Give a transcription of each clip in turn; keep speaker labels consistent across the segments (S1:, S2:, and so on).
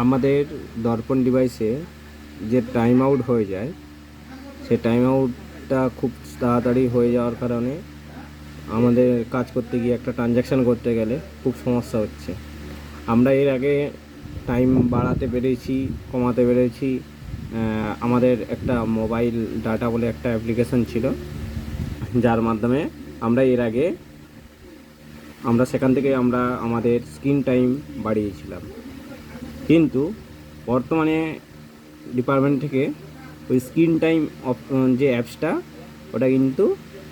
S1: আমাদের দর্পণ ডিভাইসে যে টাইম আউট হয়ে যায়, সে টাইম আউটটা খুব তাড়াতাড়ি হয়ে যাওয়ার কারণে আমাদের কাজ করতে গিয়ে একটা ট্রানজ্যাকশান করতে গেলে খুব সমস্যা হচ্ছে। আমরা এর আগে টাইম বাড়াতে পেরেছি, কমাতে পেরেছি। আমাদের একটা মোবাইল ডাটা বলে একটা অ্যাপ্লিকেশান ছিল, যার মাধ্যমে আমরা সেখান থেকে আমাদের স্ক্রিন টাইম বাড়িয়েছিলাম। কিন্তু বর্তমানে ডিপার্টমেন্ট থেকে ওই স্ক্রিন টাইম যে অ্যাপসটা, ওটা কিন্তু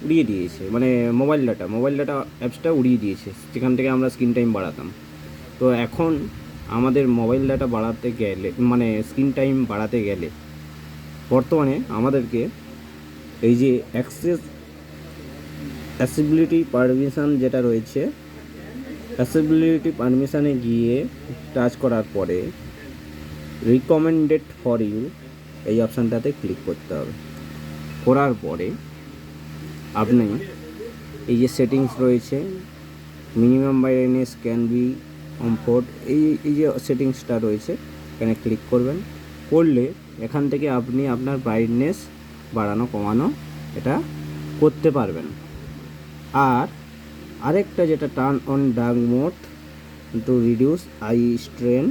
S1: উড়িয়ে দিয়েছে। মানে মোবাইল ডাটা অ্যাপসটা উড়িয়ে দিয়েছে, যেখান থেকে আমরা স্ক্রিন টাইম বাড়াতাম। তো এখন আমাদের মোবাইল ডাটা বাড়াতে গেলে, মানে স্ক্রিন টাইম বাড়াতে গেলে, বর্তমানে আমাদেরকে এই যে অ্যাক্সেসিবিলিটি পারমিশন যেটা রয়েছে, অ্যাক্সেসিবিলিটি পারমিশনে গিয়ে টাচ করার পরে রিকমেন্ডেড ফর ইউ এই অপশানটাতে ক্লিক করতে হবে। করার পরে আপনি এই যে সেটিংস রয়েছে, minimum brightness can be comfort, এই যে সেটিংসটা রয়েছে, এখানে ক্লিক করবেন। করলে এখান থেকে আপনি আপনার ব্রাইটনেস বাড়ানো কমানো এটা করতে পারবেন। আর আরেকটা যেটা turn on dark mode to reduce I strain,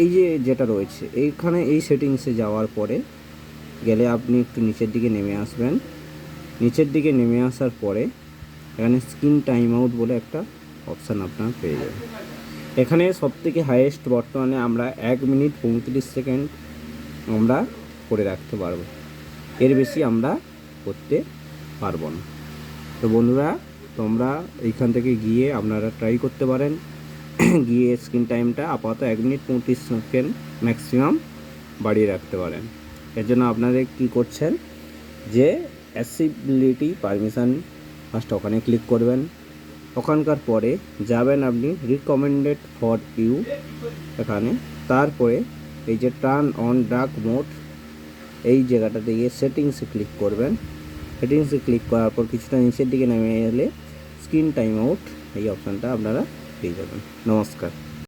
S1: এই যেটা রয়েছে এইখানে, এই সেটিংসে যাওয়ার পরে গেলে আপনি একটু নিচের দিকে নেমে আসবেন। নিচের দিকে নেমে আসার পরে এখানে স্ক্রিন টাইম আউট বলে একটা অপশান আপনার পেয়ে যাবেন। এখানে সবথেকে হাইয়েস্ট বর্তমানে আমরা 1 মিনিট 35 সেকেন্ড আমরা করে রাখতে পারবো, এর বেশি আমরা করতে পারবো না। তো বন্ধুরা, তোমরা এইখান থেকে গিয়ে আপনারা ট্রাই করতে পারেন, গিয়ে স্ক্রিন টাইমটা আপাতত 1 মিনিট 35 সেকেন্ড ম্যাক্সিমাম বাড়িয়ে রাখতে পারেন। এর জন্য আপনাদের কী করছেন, যে অ্যাক্সেসিবিলিটি পারমিশন ফার্স্ট ওখানে ক্লিক করবেন। ওখানকার পরে যাবেন আপনি রিকমেন্ডেড ফর ইউ এখানে, তারপরে এই যে টার্ন অন ডার্ক মোড এই জায়গাটাতে গিয়ে সেটিংসে ক্লিক করবেন। সেটিংসে ক্লিক করার পর কিছুটা নিচের দিকে নেমে এলে স্ক্রিন টাইম আউট এই অপশানটা আপনারা পেয়ে যাবেন। নমস্কার।